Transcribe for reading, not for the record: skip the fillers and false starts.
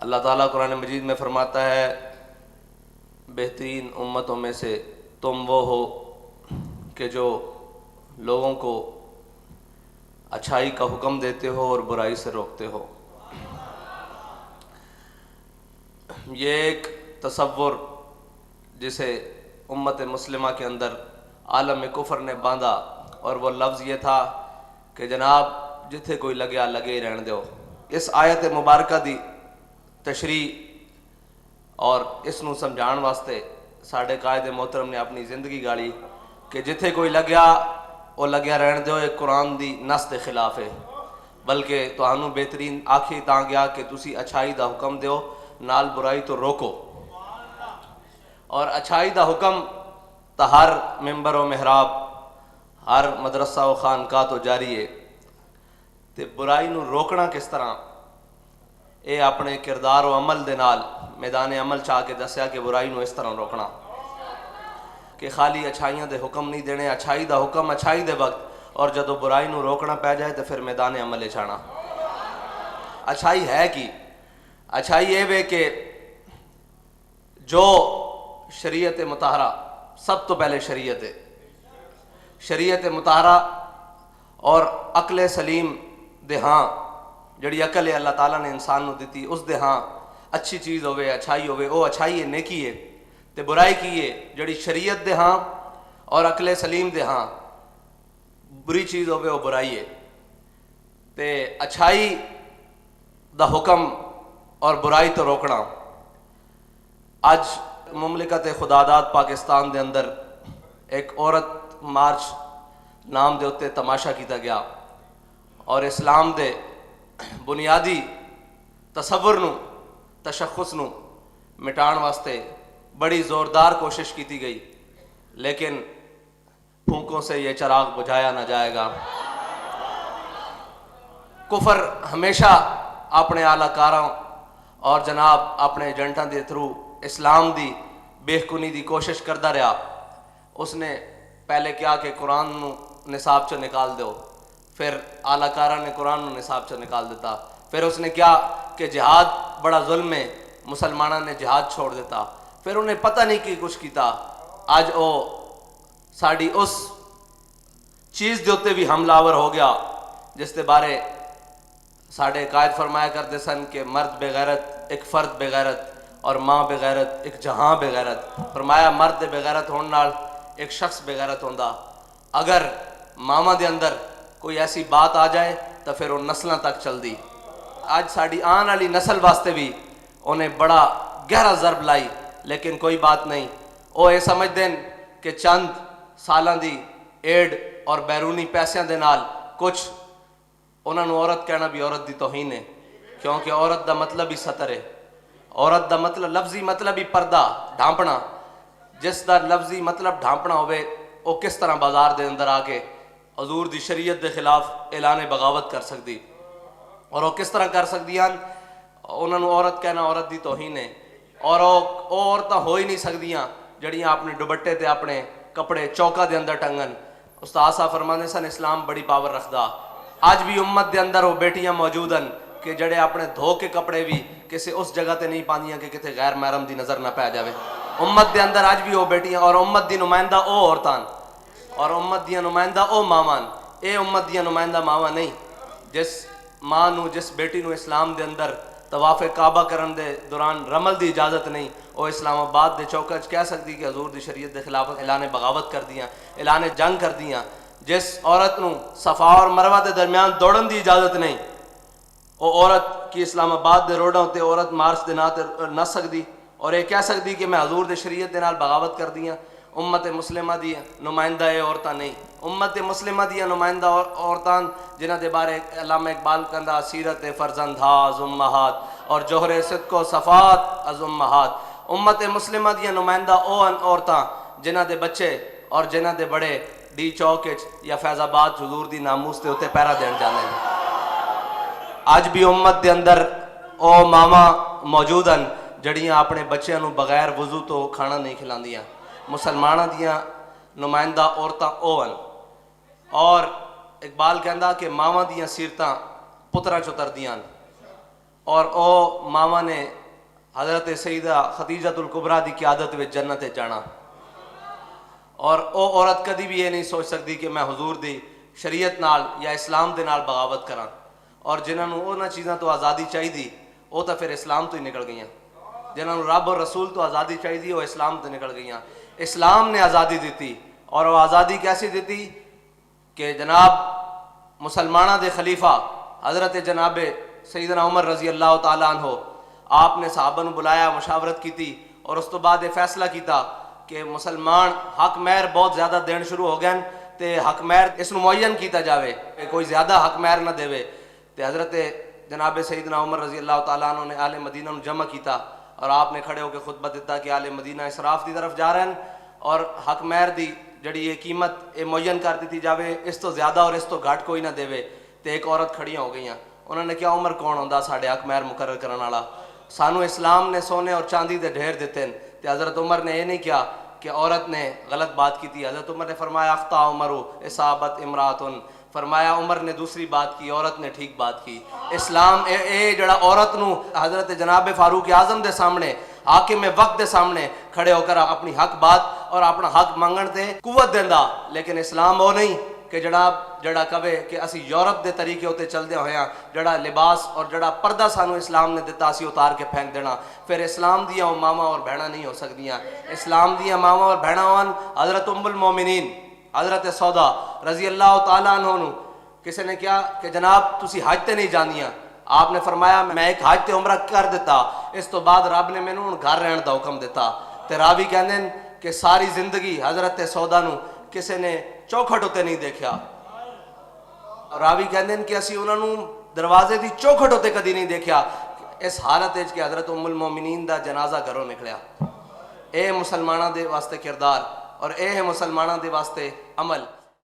اللہ تعالیٰ قرآن مجید میں فرماتا ہے بہترین امتوں میں سے تم وہ ہو کہ جو لوگوں کو اچھائی کا حکم دیتے ہو اور برائی سے روکتے ہو۔ یہ ایک تصور جسے امت مسلمہ کے اندر عالم کفر نے باندھا، اور وہ لفظ یہ تھا کہ جناب جتھے کوئی لگیا لگے ہی رہن دیو۔ اس آیت مبارکہ دی تشریح اور اس نو سمجھان واسطے ساڈے قائد محترم نے اپنی زندگی گاڑی کہ جتھے کوئی لگیا وہ لگیا رہن دیو، ایک قرآن دی نص دے خلاف ہے، بلکہ تہانوں بہترین آکھی تاں گیا کہ تسی اچھائی دا حکم دیو نال برائی تو روکو، اور اچھائی دا حکم تا ہر ممبر و محراب ہر مدرسہ و خانقاہ تو جاری ہے، تے برائی نو روکنا کس طرح؟ اے اپنے کردار و عمل دے نال میدان عمل چاہ کے دسیا کہ برائی نو اس طرح روکنا کہ خالی اچھائیاں دے حکم نہیں دینے، اچھائی دا حکم اچھائی دے وقت، اور جدو برائی نو روکنا پہ جائے تو پھر میدان عمل چاہنا۔ اچھائی ہے کی؟ اچھائی یہ وے کہ جو شریعت مطہرہ، سب تو پہلے شریعت مطہرہ اور عقل سلیم دے ہاں جڑی عقل ہے اللہ تعالیٰ نے انسان نو دیتی، اس دے ہاں اچھی چیز ہوئے، اچھائی ہوئے، وہ اچھائی ہے، نیکی ہے، تے برائی کی ہے جڑی شریعت دے ہاں اور عقل سلیم دے ہاں بری چیز ہوئے، وہ برائی ہے۔ تے اچھائی دا حکم اور برائی تو روکنا۔ آج مملکت خداداد پاکستان دے اندر ایک عورت مارچ نام دے اتے تماشا کیتا گیا، اور اسلام دے بنیادی تصور نو، تشخص نو مٹان واسطے بڑی زوردار کوشش کیتی گئی، لیکن پھونکوں سے یہ چراغ بجھایا نہ جائے گا۔ کفر ہمیشہ اپنے اعلیٰ کاراں اور جناب اپنے ایجنٹاں دے تھرو اسلام دی بےخونی دی کوشش کردا رہا۔ اس نے پہلے کیا کہ قرآن نو نصاب چو نکال دو، پھر اعلیٰ کاراں نے قرآن نو نصاب چو نکال دیتا، پھر اس نے کیا کہ جہاد بڑا ظلم ہے، مسلمانوں نے جہاد چھوڑ دیتا، پھر انہیں پتہ نہیں کی کچھ کیتا۔ آج او ساڑی اس چیز دے اتے بھی حملہ آور ہو گیا جس دے بارے ساڑے قائد فرمایا کرتے سن کہ مرد بے غیرت ایک فرد بے غیرت، اور ماں بے غیرت ایک جہاں بے غیرت۔ فرمایا مرد بے غیرت ہون نال ایک شخص بے غیرت ہوندا، اگر ماما دے اندر کوئی ایسی بات آ جائے تو پھر وہ نسلاں تک چل دی۔ آج ساڑی آن والی نسل واسطے بھی انہیں بڑا گہرا ضرب لائی، لیکن کوئی بات نہیں، وہ یہ سمجھ دیں کہ چند سالاں دی ایڈ اور بیرونی پیسیاں دے نال کچھ انہوں نے عورت کہنا بھی عورت دی توہین ہے، کیونکہ عورت دا مطلب ہی ستر ہے، عورت دا مطلب لفظی مطلب ہی پردہ ڈھانپنا، جس دا لفظی مطلب ڈھانپنا ہوئے وہ کس طرح بازار دے اندر آ کے حضور دی شریعت دے خلاف اعلان بغاوت کر سکتی، اور وہ کس طرح کر سکتی ہیں؟ انہوں نے عورت کہنا عورت دی توہین ہے، اور وہ عورتاں ہو ہی نہیں سکدیاں جڑیاں اپنے دوپٹے تے اپنے کپڑے چوکا دے اندر ٹنگن۔ استاد صاحب فرماندے سن اسلام بڑی پاور رکھدا۔ آج بھی امت دے اندر وہ بیٹیاں موجود ہیں کہ جڑے اپنے دھو کے کپڑے بھی کسی اس جگہ تے نہیں پاندیاں کہ کتے غیر محرم دی نظر نہ پہ جاوے۔ امت دے اندر آج بھی وہ بیٹیاں، اور امت دی نمائندہ او عورتاں، اور امت دی نمائندہ او ماواں، اے امت دی نمائندہ ماواں نہیں۔ جس ماں نو، جس بیٹی نو اسلام دے اندر طواف کعبہ کرن دے دوران رمل دی اجازت نہیں، وہ اسلام آباد دے چوکا چ کہہ سکتی کہ حضور دی شریعت دے خلاف اعلان بغاوت کر دیاں، اعلان جنگ کر دیاں۔ جس عورت نو صفا اور مروہ دے درمیان دوڑن دی اجازت نہیں، وہ عورت کی اسلام آباد دے روڈاں تے عورت مارچ دے نہ سکتی، اور یہ کہہ سکتی کہ میں حضور دے شریعت دے نال بغاوت کر دیاں۔ امت مسلمہ دی نمائندہ اے عورتاں نہیں، امت مسلمہ دی نمائندہ عورتاں جنہ دے بارے علامہ اقبال کہندا سیرت فرزند ہا از امہات اور جوہر صدق و صفات از امہات۔ امت مسلمہ دی نمائندہ او عورتاں جنہ دے بچے اور جنہ دے بڑے ڈی چوک یا فیض آباد حضور دی ناموس تے اتے پیرا دین جانے ہیں۔ آج بھی امت دے اندر او ماما موجود ہیں جڑیاں اپنے بچیاں نو بغیر وضو تو کھانا نہیں کھلاندیاں۔ مسلمانہ دیاں نمائندہ عورتاں او ہیں، اور اقبال کہندا کہ ماواں دیاں سیرتاں پتراں چ اتردیاں، اور او ماما نے حضرت سیدہ خدیجۃ الکبریٰ دی قیادت وچ جنت جانا، اور او عورت کدی بھی یہ نہیں سوچ سکتی کہ میں حضور دی شریعت نال یا اسلام دے نال بغاوت کراں، اور جنہاں نوں انہاں چیزاں تو آزادی چاہیے وہ تو پھر اسلام تو ہی نکل گئیاں، جنہاں نوں رب اور رسول تو آزادی چاہیے وہ اسلام تو نکل گئیاں۔ اسلام نے آزادی دیتی، اور وہ آزادی کیسی دیتی کہ جناب مسلمانہ دے خلیفہ حضرت جناب سیدنا عمر رضی اللہ تعالیٰ عنہ آپ نے صحابہ نوں بلایا، مشاورت کی تھی، اور اس تو بعد یہ فیصلہ کیتا کہ مسلمان حق مہر بہت زیادہ دین شروع ہو گئے تے حق مہر اس نوں معین کیتا جاوے کہ کوئی زیادہ حق مہر نہ دے، تے حضرت جناب سیدنا عمر رضی اللہ تعالیٰ عنہ نے اہل مدینہ نوں جمع کیتا، اور آپ نے کھڑے ہو کے خطبہ دیتا کہ اہل مدینہ اسراف دی طرف جا رہے ہیں، اور حق مہر دی جڑی یہ قیمت یہ معین کر دیتی جاوے، اس تو زیادہ اور اس تو گھٹ کوئی نہ دے۔ تے ایک عورت کھڑیاں ہو گئیاں، انہوں نے کیا عمر کون ہوندا ساڈے حق مہر مقرر کرن والا، سانو اسلام نے سونے اور چاندی دے ڈھیر دیتے ہیں۔ تے حضرت عمر نے یہ نہیں کیا کہ عورت نے غلط بات کی تھی، حضرت عمر نے فرمایا اخطا عمر اصابت امراتن، فرمایا عمر نے دوسری بات کی، عورت نے ٹھیک بات کی۔ اسلام اے جڑا عورت نو حضرت جناب فاروق اعظم دے سامنے، حاکم وقت دے سامنے کھڑے ہو کر اپنی حق بات اور اپنا حق منگن تے قوت دیندا، لیکن اسلام وہ نہیں کہ جڑا کہے کہ اسی یورپ دے طریقے ہوتے چلدے ہوئے ہیں، جڑا لباس اور جڑا پردہ سانو اسلام نے دیتا اسی اتار کے پھینک دینا۔ پھر اسلام دیاں وہ ماما اور بہناں نہیں ہو سکدیاں، اسلام دیاں ماما اور بہناں ہون حضرت ام المومنین حضرت سودا رضی اللہ تعالیٰ عنہ نو کسی نے کیا کہ جناب تسی حج تے نہیں جانیاں، آپ نے فرمایا میں ایک حج تے عمرہ کر دیتا، اس تو بعد رب نے مینوں ہن گھر رہن دا حکم دیتا۔ تے راوی کہندے ہیں کہ ساری زندگی حضرت سودا نو کسی نے چوکھٹ ہوتے نہیں دیکھا، راوی کہندے ہیں کہ اسی انہاں نوں دروازے دی چوکھٹ ہوتے کدی نہیں دیکھا، اس حالت وچ کہ حضرت ام المومنین دا جنازہ گھروں نکلیا۔ اے مسلماناں دے واسطے کردار اور اے ہے مسلماناں دے واسطے عمل۔